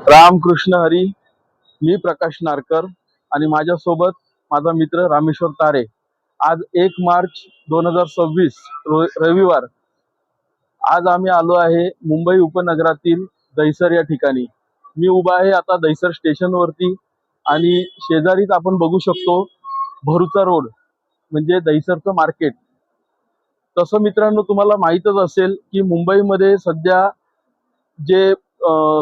रामकृष्ण हरी. मी प्रकाश नारकर आणि माझ्यासोबत माझा मित्र रामेश्वर तारे. आज 1 मार्च 2026 रविवार. आज आम्ही आलो आहे मुंबई उपनगरातील दहिसर या ठिकाणी. मी उभा आहे आता दहिसर स्टेशनवरती आणि शेजारीच आपण बघू शकतो भरूचा रोड म्हणजे दहिसरचं मार्केट. तसं मित्रांनो तुम्हाला माहीतच असेल की मुंबईमध्ये सध्या जे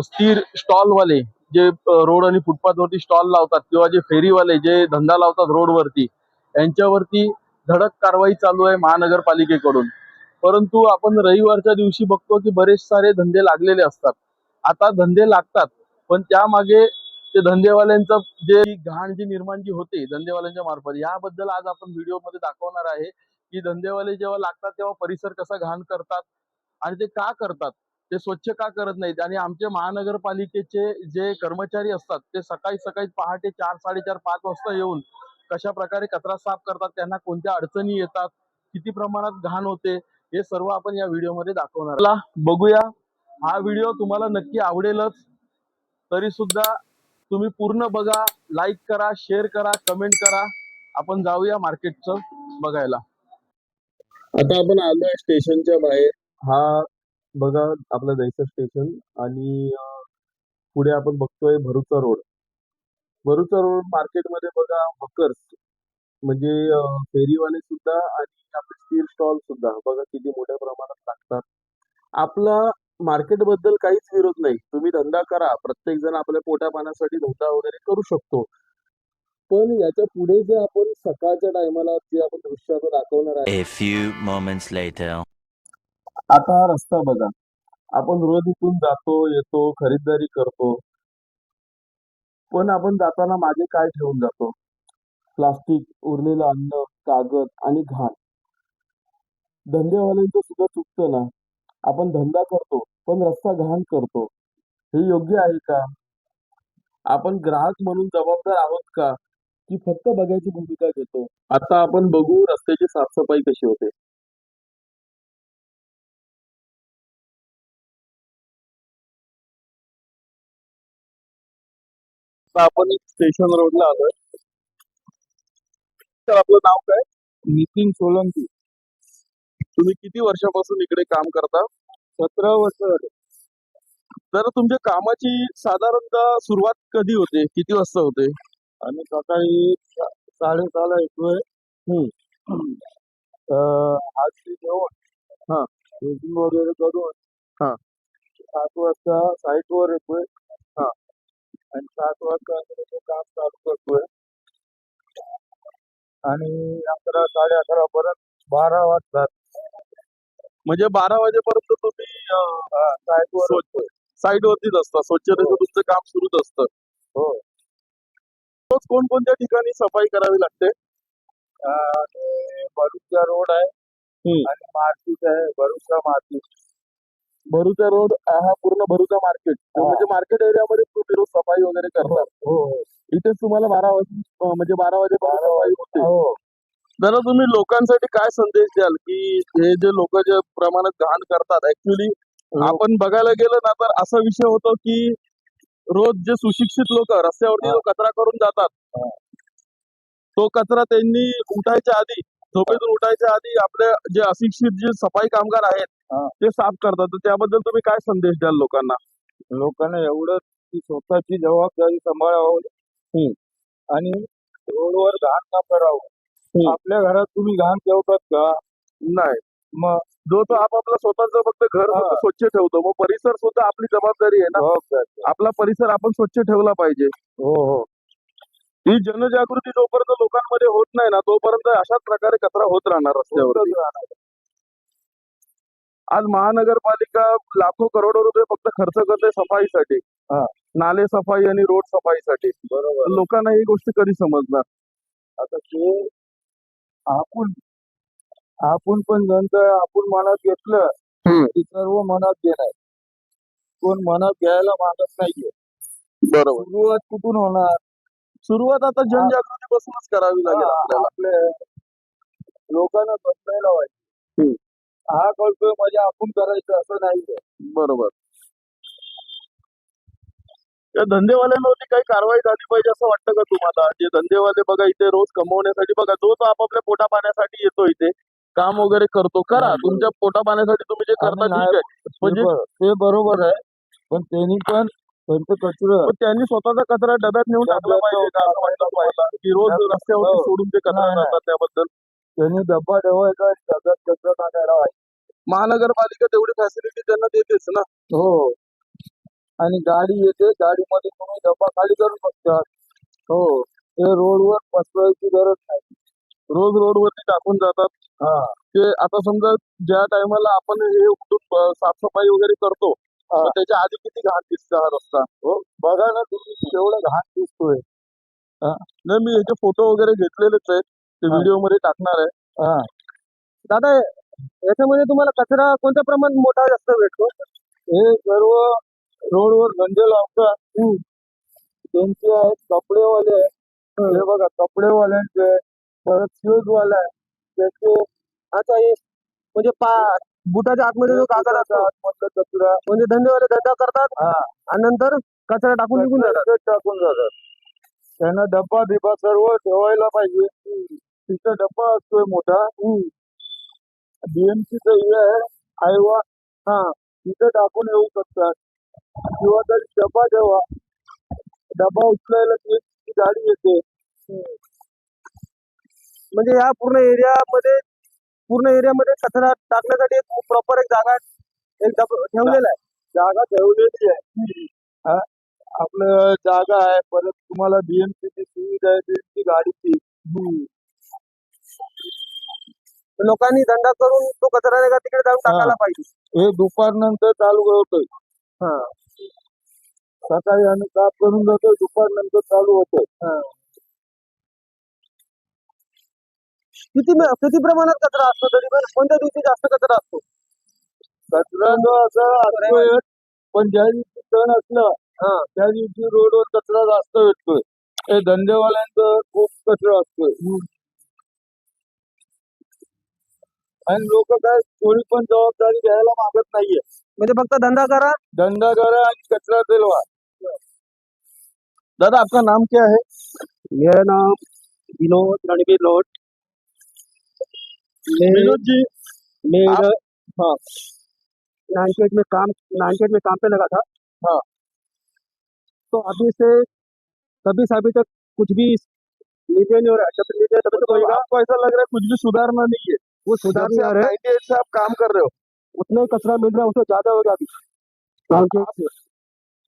स्थिर स्टॉलवाले जे रोड आणि फुटपाथवरती स्टॉल लावतात किंवा जे फेरीवाले जे धंदा लावतात रोडवरती, यांच्यावरती धडक कारवाई चालू आहे महानगरपालिकेकडून. परंतु आपण रविवारच्या दिवशी बघतो की बरेच सारे धंदे लागलेले असतात. आता धंदे लागतात पण त्यामागे ते धंदेवाल्यांचं जे घाण जी निर्माण जी होते धंदेवाल्यांच्या मार्फत, याबद्दल आज आपण व्हिडिओमध्ये दाखवणार आहे की धंदेवाले जेव्हा लागतात तेव्हा परिसर कसा घाण करतात आणि ते का करतात, ते स्वच्छ का करत नाहीत. आणि आमचे महानगरपालिकेचे जे कर्मचारी असतात ते सकाळी सकाळी पहाटे 4, 4:30, 5 वाजता येऊन कशा प्रकारे कचरा साफ करतात, त्यांना कोणत्या अडचणी येतात, किती प्रमाणात घाण होते, हे सर्व आपण या व्हिडिओमध्ये दाखवणार. चला बघूया. हा व्हिडिओ तुम्हाला नक्की आवडेलच. तरी सुद्धा तुम्ही पूर्ण बघा, लाईक करा, शेअर करा, कमेंट करा. आपण जाऊया मार्केटचं बघायला. आता आपण आलोय स्टेशनच्या बाहेर. हा बघा आपलं दहिसर स्टेशन आणि पुढे आपण बघतोय भरूचा रोड. भरूचा रोड मार्केटमध्ये बघा हॉकर्स म्हणजे फेरीवाले सुद्धा आणि आपले स्टील स्टॉल सुद्धा बघा किती मोठ्या प्रमाणात लागतात. आपला मार्केट बद्दल काहीच विरोध नाही, तुम्ही धंदा करा, प्रत्येक जण आपल्या पोटा पाण्यासाठी धंदा वगैरे करू शकतो. पण याच्या पुढे जे आपण सकाळच्या टायमाला जे आपण दृश्य आता दाखवणार आहे, A few moments later. आता हा रस्ता बघा. आपण रोज इथून जातो येतो खरीदारी करतो, पण आपण जाताना मागे काय ठेवून जातो? प्लास्टिक, उरलेलं अन्न, कागद आणि घाण. धंदेवाल्यांचं सुद्धा चुकतं ना. आपण धंदा करतो पण रस्ता घाण करतो, हे योग्य आहे का? आपण ग्राहक म्हणून जबाबदार आहोत का, की फक्त बघायची भूमिका घेतो? आता आपण बघू रस्त्याची साफसफाई कशी होते. आता आपण स्टेशन रोडला आलोय. तर आपलं नाव काय? नितीन सोलंकी. तुम्ही किती वर्षापासून इकडे काम करता? 17 वर्ष झाले. तर तुमच्या कामाची साधारणतः सुरुवात कधी होते, किती वाजता होते? आम्ही सकाळी 6:30ला येतोय. हातची घेऊन हा ड्रेसिंग वगैरे करून हा 7 वाजता साईटवर येतोय. हा आणि 7 वाजता आम्ही त्याचं काम चालू करतोय. आणि 11, 11:30 पर्यंत 12 वाजतात. म्हणजे 12 वाजेपर्यंत तुम्ही साईटवर साईट वरतीच असता, स्वच्छतेचं तुमचं काम सुरूच असतं. हो. रोज कोणकोणत्या ठिकाणी सफाई करावी लागते? आणि भरूचा रोड आहे आणि मार्केट आहे, भरूचा मार्केट. भरूचा रोड हा पूर्ण भरूचा मार्केट म्हणजे मार्केट एरियामध्ये तुम्ही रोज सफाई वगैरे करता. हो. इथेच तुम्हाला 12 वाजे म्हणजे 12 वाजेपर्यंत सफाई होते. हो. जरा तुम्ही लोकांसाठी काय संदेश द्याल की हे जे लोक जे प्रमाणात घाण करतात, ऍक्च्युली आपण बघायला गेलं ना तर असा विषय होतो की रोज जे सुशिक्षित लोक रस्त्यावरती जो कचरा करून जातात, तो कचरा त्यांनी उठायच्या आधी, झोपेतून उठायच्या आधी आपले जे अशिक्षित जे सफाई कामगार आहेत ते साफ करतात. तर त्याबद्दल तुम्ही काय संदेश द्याल लोकांना? लोकांना एवढं की स्वतःची जबाबदारी सांभाळावं आणि रोडवर घाण न करावं. आपल्या घरात तुम्ही घाण ठेवतात का? नाही. मग जो तो आपापला स्वतःचं फक्त घर फक्त स्वच्छ ठेवतो, मग परिसर सुद्धा आपली जबाबदारी आहे ना. आपला परिसर आपण स्वच्छ ठेवला पाहिजे. हो हो. ही जनजागृती जोपर्यंत लोकांमध्ये होत नाही ना तोपर्यंत अशाच प्रकारे कचरा होत राहणार रस्त्यावरती. आज महानगरपालिका लाखो करोडो रुपये फक्त खर्च करते सफाईसाठी, नाले सफाई आणि रोड सफाईसाठी. बरोबर. लोकांना ही गोष्ट कधी समजणार? आता ते आपण पण नंतर आपण मनात घेतलं की सर्व मनात घेणार. कोण मनात घ्यायला मागत नाहीये. बरोबर. सुरुवात कुठून होणार? सुरुवात आता जनजागृतीपासूनच करावी लागेल आपल्याला. आपल्या लोकांना बदलायला पाहिजे. हा करतोय म्हणजे आपण करायचं असं नाहीये. बरोबर. या धंदेवाल्यांवरती काही कारवाई झाली पाहिजे असं वाटतं का तुम्हाला? जे धंदेवाले बघा इथे रोज कमवण्यासाठी बघा जो तो आपापल्या पोटा पाण्यासाठी येतो इथे काम वगैरे करतो. करा तुमच्या पोटा पाण्यासाठी तुम्ही जे करता आम्ही ठीक आहे. पण जे ते बरोबर आहे, पण त्यांनी पण त्यांचं कचरा पण त्यांनी स्वतःचा कचरा डब्यात नेऊन टाकला पाहिजे का असं वाटतं तुम्हाला? की रोज रस्त्यावरती सोडून ते कचरा जातात त्याबद्दल त्यांनी डब्बा ठेवायचा आणि डब्यात कचरा टाकायला पाहिजे. महानगरपालिका तेवढी फॅसिलिटी त्यांना देतेच ना. हो, आणि गाडी येते, गाडीमध्ये तुम्ही डब्बा खाली करू शकता. हो, ते रोडवर पसरवायची गरज नाही. रोज रोडवरती टाकून जातात. हा ते आता समजा ज्या टायमाला आपण हे उठून साफसफाई वगैरे करतो हा. तर त्याच्या आधी किती घाण दिसतं हा रस्ता. हो, बघा ना तुम्ही केवढा घाण दिसतोय. नाही मी याचे फोटो वगैरे घेतलेलेच आहेत ते हा. व्हिडिओ मध्ये टाकणार आहे. हा दादा याच्यामध्ये तुम्हाला कचरा कोणत्या प्रमाणात मोठा जास्त भेटतो? हे सर्व रोडवर धंदे लावतात. त्यांचे आहेत कपडेवाले आहेत. हे बघा कपडेवाल्यांचे आहेत. परत शूज वाले आहेत. त्याचे अच्छा हे म्हणजे बुटाच्या आतमध्ये जो कागद असतो आतमधला कचरा म्हणजे धंदेवाले धंदा करतात हा आणि नंतर कचरा टाकून निघून जातात. कचरा टाकून जातात. त्यांना डब्बा बिब्बा सर्व ठेवायला पाहिजे. तिथं डब्बा असतोय मोठा. BMC चं हे आहे आयवा. हा तिथं टाकून येऊ शकतात किंवा तरी डब्बा ठेवा. डब्बा उचलायला ती गाडी येते. म्हणजे या पूर्ण एरियामध्ये कचरा टाकण्यासाठी एक प्रॉपर एक जागा ठेवलेला आहे. जागा ठेवलेली आहे. हा, आपलं जागा आहे. परत तुम्हाला BMC ची सुविधा आहे. BMC गाडीची. लोकांनी धंदा करून तो कचरा नाही का तिकडे जाऊन टाकायला पाहिजे. हे दुपारनंतर चालू होतोय. हा. सकाळी आम्ही साफ करून जातो, दुपारनंतर चालू होतोय. किती प्रमाणात कचरा असतो तरी पण कोणत्या दिवशी जास्त कचरा असतो? कचरा जो असा असतोय, पण ज्या दिवशी सण असला त्या दिवशी रोडवर कचरा जास्त भेटतोय. हे धंदेवाल्यांचं खूप कचरा असतोय. आणि लोक काय थोडी पण जबाबदारी घ्यायला मागत नाहीये. म्हणजे फक्त धंदा करा आणि कचरा दिलवा. दादा आपका नाम क्या है? मेरा नाम विनोद रणवीर रोड. विनोद जी मेरा हाँ 98 में काम पे लगा था. हाँ तो अभी से कभी से अभी तक कुछ भी नीचे नहीं हो रहा है. जब नीचे तभी तो होएगा. आपको ऐसा लग रहा है कुछ भी सुधारना नहीं है. वो सुधार जब नहीं से आ आप रहे. 98 से आप काम कर रहे हो. उतना ही कचरा मिल रहा है, उससे ज्यादा हो गया अभी.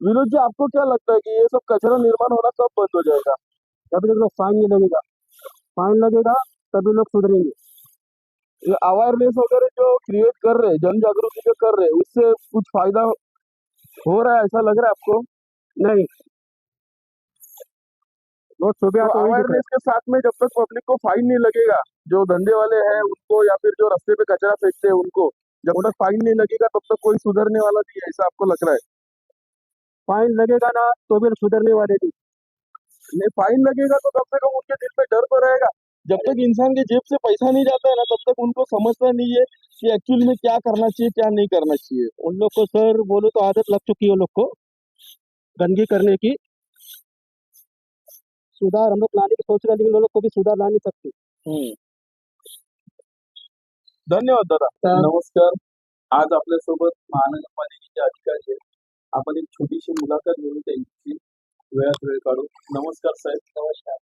विनोद जी आपको क्या लगता है कि ये सब कचरा निर्माण होना कब बंद हो जाएगा? जब तक लोग फाइन नहीं लगेगा. फाइन लगेगा तभी लोग सुधरेंगे. ये अवेयरनेस वगैरह जो क्रिएट कर रहे हैं जन जागृति जो कर रहे हैं उससे कुछ फायदा हो रहा है ऐसा लग रहा है आपको? नहीं, बहुत सुबह तो अवेयरनेस के साथ में जब तक पब्लिक को फाइन नहीं लगेगा जो धंधे वाले हैं उनको या फिर जो रास्ते पे कचरा फेंकते हैं उनको जब तक फाइन नहीं लगेगा तब तक कोई सुधरने वाला नहीं है ऐसा आपको लग रहा है? फाइन लगेगा ना तो भी सुधरने वाले नहीं. नहीं फाइन लगेगा तो कम से कम उनके दिल में डर तो रहेगा. जब तक इंसान के जेब से पैसा नहीं जाता है ना तब तक उनको समझता नहीं है कि एक्चुअली में क्या करना चाहिए क्या नहीं करना चाहिए. उन लोग को सर बोलो तो आदत लग चुकी है उन लोग को गंदगी करने की. सुधार हम लोग लाने की सोच रहे हैं लेकिन उन लोग को भी सुधार ला नहीं सकते. धन्यवाद दादा. नमस्कार. आज आपल्यासोबत महानगरपालिकेचे अधिकारी आहेत. आपण एक छोटीशी मुलाखत घेऊन त्यांची वेळात वेळ काढू. नमस्कार साहेब. नमस्कार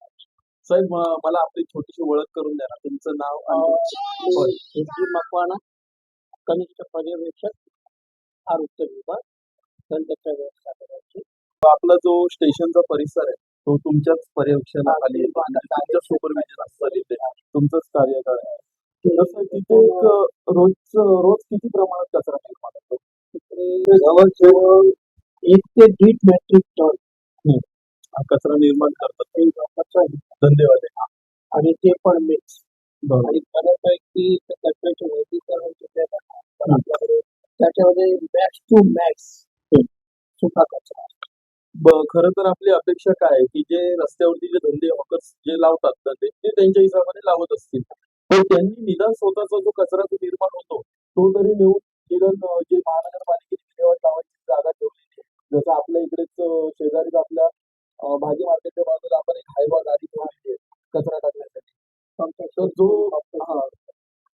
साहेब. मला आपली छोटीशी ओळख करून द्या ना. तुमचं नाव आणि एसडी मकवाना कनिष्ठ पर्यवेक्षक आरोग्य विभाग दंतच्या व्यवस्था करायची. आपला जो स्टेशनचा परिसर आहे तो तुमच्याच पर्यवेक्षणाखाली येतो आणि तुमच्या सुपरविजन असतं तिथे तुमचंच कार्यकाळ आहे. तसं तिथे एक रोज किती प्रमाणात कचरा निर्माण होतो? तिकडे जवळजवळ 1 ते 1.5 मेट्रिक टन हा कचरा निर्माण करतात धंदेवाले आणि ते पण मिक्स. बरोबर. आणि बऱ्यापैकी कचऱ्याची वर्गीकरण केलं जातं. पण आपल्याकडे त्याच्यामध्ये मॅक्स टू मॅक्स सुका कचरा. खरं तर आपली अपेक्षा काय आहे की जे रस्त्यावरती जे धंदे हॉकर्स जे लावतात धंदे ते त्यांच्या हिशोबाने लावत असतील पण त्यांनी निदान स्वतःचा जो कचरा जो निर्माण होतो तो तरी नेऊन निदान जे महानगरपालिकेने विल्हेवाट लावायची जागा ठेवलेली आहे जसं आपल्या इकडेच शेजारीच आपल्या भाजी मार्केटच्या बाजूला आपण एक हायवा गाडी ठेवली आहे कचरा टाकण्यासाठी. तर जो हा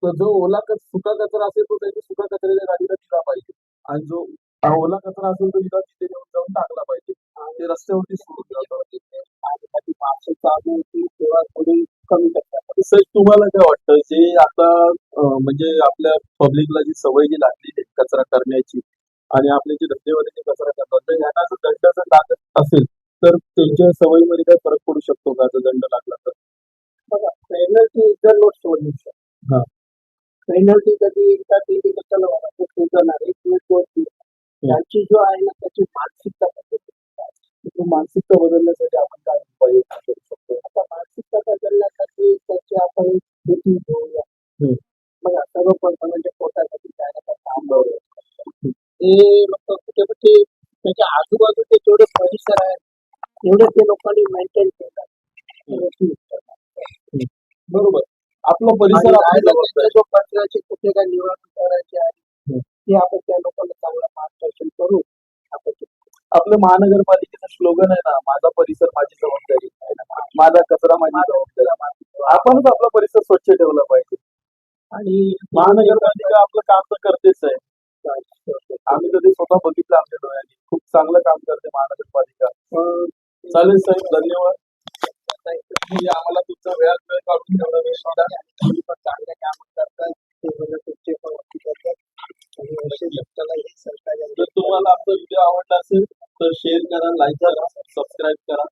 तर जो सुका कचरा असेल तो त्याची सुका कचऱ्याच्या गाडीला दिला पाहिजे आणि जो ओला कचरा असेल तो तिथं तिथे नेऊन जाऊन टाकला पाहिजे. ते रस्त्यावरती सोडून जातात आणि त्याची माणसं चालू होती तेव्हा थोडी कमी करतात. सर तुम्हाला काय वाटतं जे आता म्हणजे आपल्या पब्लिकला जी सवय जी लागलेली आहे कचरा करण्याची आणि आपले जे धंदेवाले जे कचरा करतात तर यांना जर दंड जर लागत असेल तर त्यांच्या सवयीमध्ये काय फरक पडू शकतो का जर दंड लागला तर? बघा penalty is the not solution. हा पेनल्टी कधी एकदा दिली तर चला बाबा ते सुधारणार एक दिवस दोन दिवस. त्याची जो आहे ना त्याची मानसिकता बदलते. ती मानसिकता बदलण्यासाठी आपण काय उपाययोजना करू शकतो? आता मानसिकता बदलण्यासाठी त्याची आपण भीती घेऊया. बघा सर्वप्रथम म्हणजे पोटासाठी काय ना काय काम बरोबर ते मग कुठे कुठे त्याच्या आजूबाजूचे जेवढे परिसर आहेत तेवढे ते लोकांनी मेंटेन केलं. बरोबर आपला परिसर जो कचऱ्याची कुठे काय निवडणूक करायची आहे ते आपण त्या लोकांना चांगलं मार्गदर्शन करू. आपलं महानगरपालिकेचं स्लोगन आहे ना माझा परिसर माझी जबाबदारी माझा कचरा माझी जबाबदारी. आपणच आपला परिसर स्वच्छ ठेवला पाहिजे आणि महानगरपालिका आपलं काम तर करतेच आहे. आम्ही कधी स्वतः बघितलं आमच्या डोळ्यांनी खूप चांगलं काम करते महानगरपालिका. चालेल साहेब धन्यवाद. तुम्ही आम्हाला तुमचा वेळ काढून एवढा वेळ दिला. तुम्ही पण चांगले काम करताय ते तुमचे पण करतात. जर तुम्हाला आमचा व्हिडिओ आवडला असेल तर शेअर करा, लाईक करा, सबस्क्राईब करा.